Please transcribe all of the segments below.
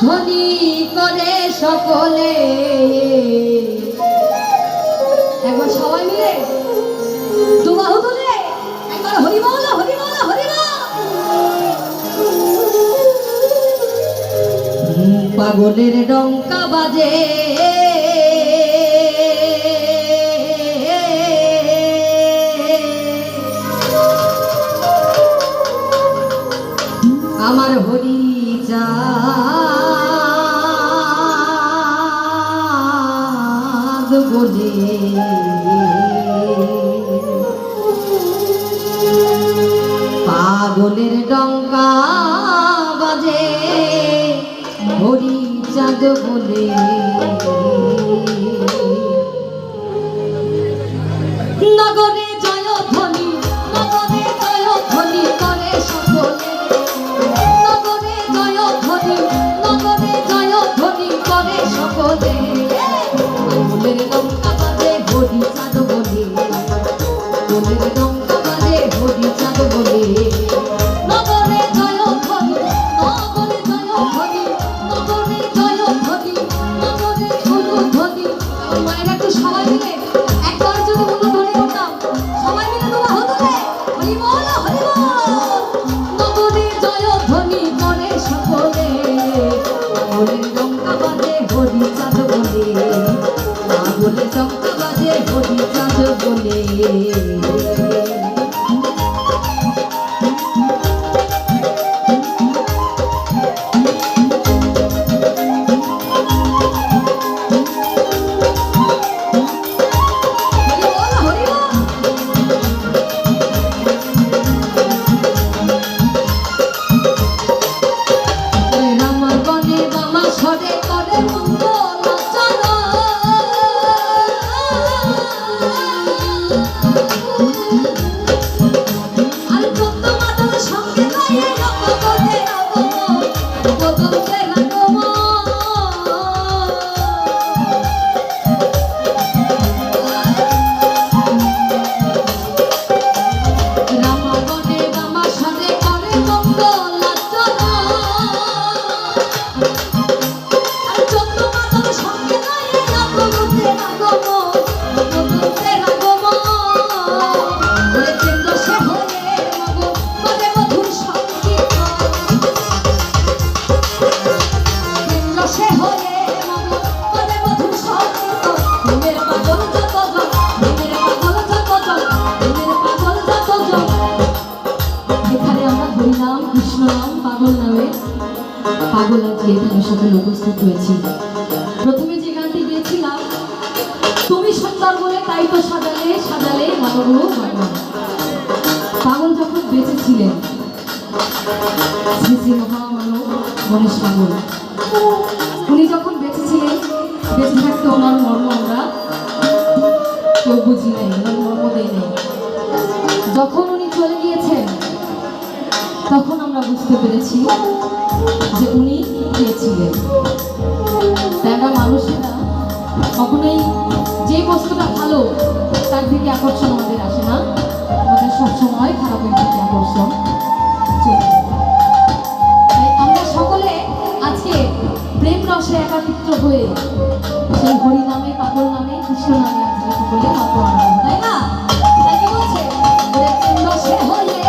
ধ্বনি করে সকলে। একবার সবাই মিলে দুবাহু তুলে একবার হরি বল হরি বল হরি বল। পাগলের ডঙ্কা বাজে আমার হরি চাঁদ বলে। পাগলের ডঙ্কা বাজে হরি চাঁদ বলে। নগরে জয় ধ্বনি নগরে জয় ধ্বনি করে সকলে। নগরে জয় ধ্বনি নগরে জয় ধ্বনি করে সকলে। পাগলের ডঙ্কা বাজে হরি চাঁদ বলে। পাগলের ডঙ্কা বাজে হরি চাঁদ বলে। নগরে জয় ধ্বনি নগরে জয় ধ্বনি নগরে জয় ধ্বনি নগরে উলুধ্বনি। মায়েরা একটু সবাই মিলে একবার যদি উলুধ্বনি করতাম সবাই মিলে তো হতো রে হরি বল হরি বল। নগরে জয় ধ্বনি করে সকলে। পাগলের ডঙ্কা বাজে হরি চাঁদ বলে। পাগলের ডঙ্কা বাজে হরি চাঁদ বলে। পাগল আজকে এখানে সকলে উপস্থিত হয়েছি। প্রথমে যে গানটি গিয়েছিলাম তুমি সুন্দর বলে তাই তো সাজালে সাজালে মানব ভগবান। পাগল যখন বেঁচে ছিলেন শ্রী শ্রী মহামানব গণেশ পাগল, উনি যখন বেঁচে ছিলেন বেঁচে থাকতে ওনার মর্ম আমরা কেউ বুঝি নাই, ওনার মর্ম দেয় নেই। যখন উনি চলে গিয়েছেন তখন আমরা বুঝতে পেরেছি যে উনি পেয়েছিলেন। আমরা মানুষেরা কখনোই যে বস্তুটা ভালো তার দিকে আকর্ষণ আমাদের আসে না, আমাদের সবসময় খারাপের দিকে আকর্ষণ চলে যায়। তাই আমরা সকলে আজকে প্রেম রসে একাত্রিত হয়ে সেই হরি নামে পাগল নামে কৃষ্ণ নামে আজকে সকলে মাত্র আনন্দ, তাই না? তাই কি বলছে প্রেম রসে হয়ে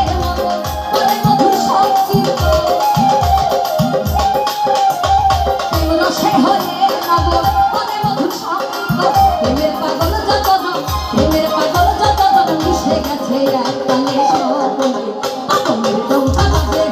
পাগল যত মিশে গেছে এক কালে সকলে। পাগলের ডঙ্কা বাজে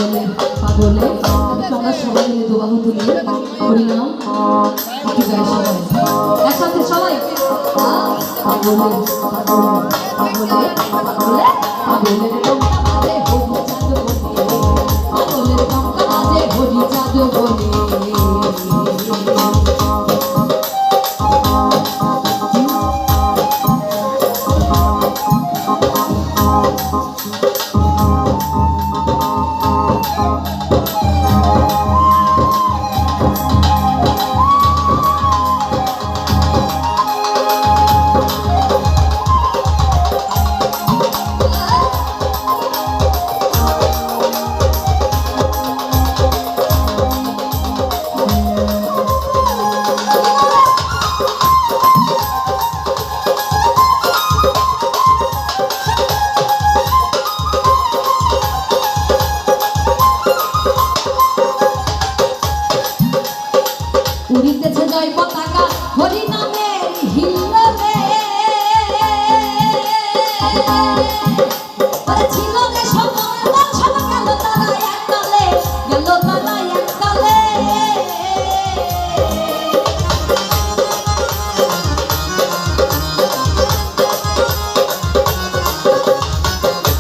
পাগলে পাগলে আমরা সবাই মিলে দোবাহ তুলি হরিনাম একটু গাই সবাই একসাথে সবাই পাগলে পাগলে পাগলে পাগলে পাগলের টঙ্কা বাজে হরি চাঁদ বলে পাগলের টঙ্কা বাজে হরি চাঁদ বলে উড়িতেছে জয় পতাকা হরি নামের হিল্লোলে ছিল যে সময় বছর গেল তারা এককালে গেল তারা এককালে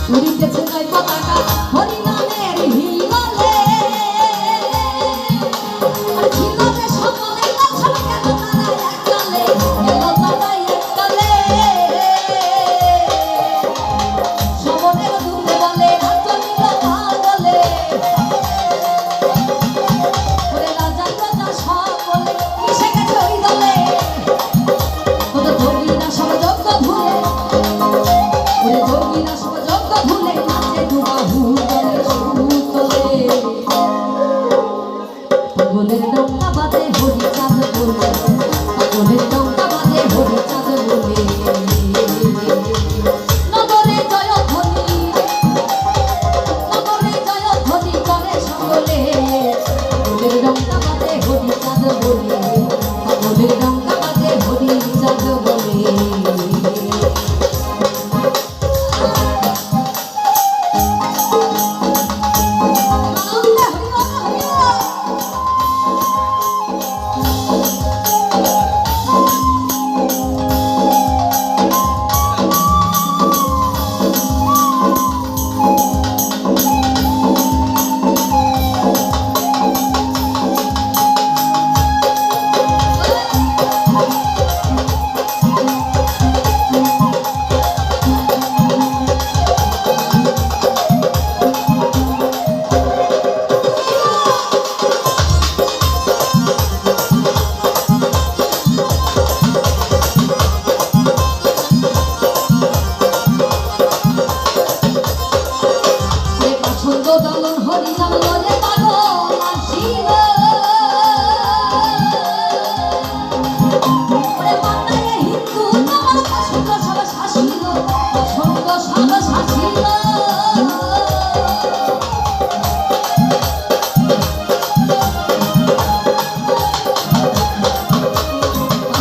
উড়িতেছে জয় পতাকা হরি নামের হিল্লোলে ছিল যে সময় বছর গেল তারা এককালে গেল তারা এককালে সমনের দুধে বলে রাজনীল পাগলে ওরে রাজা রাজা সকলে মিশে গেছে ওই দলে কত যোগীরা সব যজ্ঞ ভুলে ওরে যোগীরা সব যজ্ঞ ভুলে নাচে দুবাহু তলে সুতলে পাগলের টঙ্কা বাজে হরি চাঁদ বলে পাগলের টঙ্কা বাজে হরি চাঁদ বলে নগরে জয় ধ্বনি নগরে জয় ধ্বনি করে সকলে পাগলের টঙ্কা বাজে হরি চাঁদ বলে পাগলের টঙ্কা বাজে হরি চাঁদ বলে দলন হরি নাম লয়ে পাগল আসিল ওরে বাংলায় হিন্দু তোমার সঙ্গ সব শাসিল সঙ্গ সব শাসিল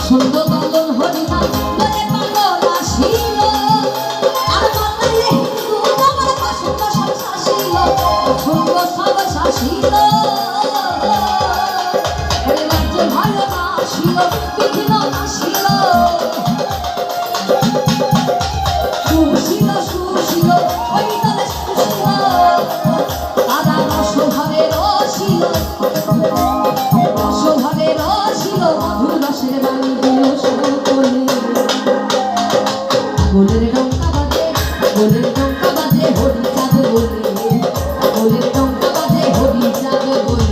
সঙ্গ দলন হরি নাম লয়ে পাগল আসিল আর বাংলায় হিন্দু তোমার সঙ্গ সব শাসিল সঙ্গ সব শাসিল ওরে রাজ্য ভালোবাসিল বিভিন্ন আসিল সুশীল সুশীল ওই দলে সুশীল তারা রসভরে রসিল রসভরে রসিল মধুর রসের বাণী দিল সকলে পাগলের টঙ্কা বাজে পাগলের টঙ্কা বাজে হরি চাঁদ বলে পাগলের টঙ্কা বাজে হরি চাঁদ বলে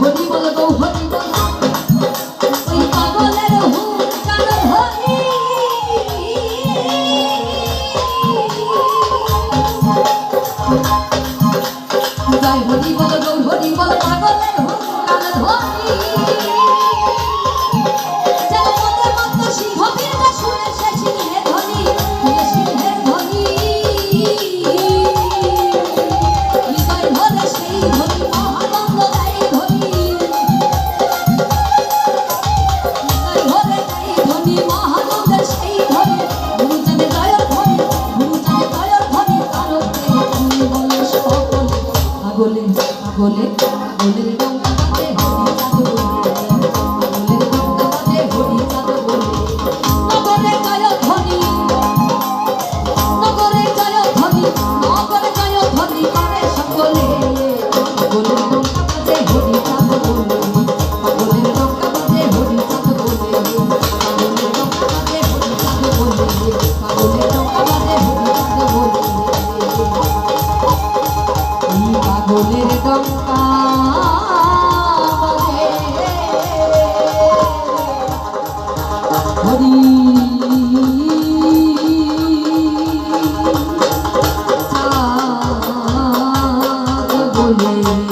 হরি বল গো হরি বল ওই পাগলের হুঙ্কার হরি জয় হরি বল হরি বল পাগলের হুঙ্কার ধ্বনি যেন মদের মতো সিংহ বীরটা শুনে সে সিংহের ধ্বনি শুনে সিংহের ধ্বনি হৃদয় ভরে সেই ধ্বনি মহানন্দ দেয় ধ্বনি হৃদয় ভরে দেয় ধ্বনি মহানন্দের সেই ধ্বনি গুরুজনের জয়ের ধ্বনি গুরুজনের জয়ের ধ্বনি তারকে তুমি বলে সকলে পাগলে পাগলে পাগলের ডঙ্কা বাজে হরি চাঁদ বলে পাগলের ডঙ্কা বাজে হরি চাঁদ বলে নগরে জয় ধ্বনি নগরে জয় ধ্বনি নগরে জয় ধ্বনি করে সকলে পাগলের ডঙ্কা বাজে হরি চাঁদ বলে পাগলের ডঙ্কা বাজে হরি চাঁদ বলে পাগলের ডঙ্কা বাজে হরি চাঁদ বলে পাগলের ডঙ্কা বাজে হরি চাঁদ বলে পাগলের ডঙ্কা বাজে হরি চাঁদ বলে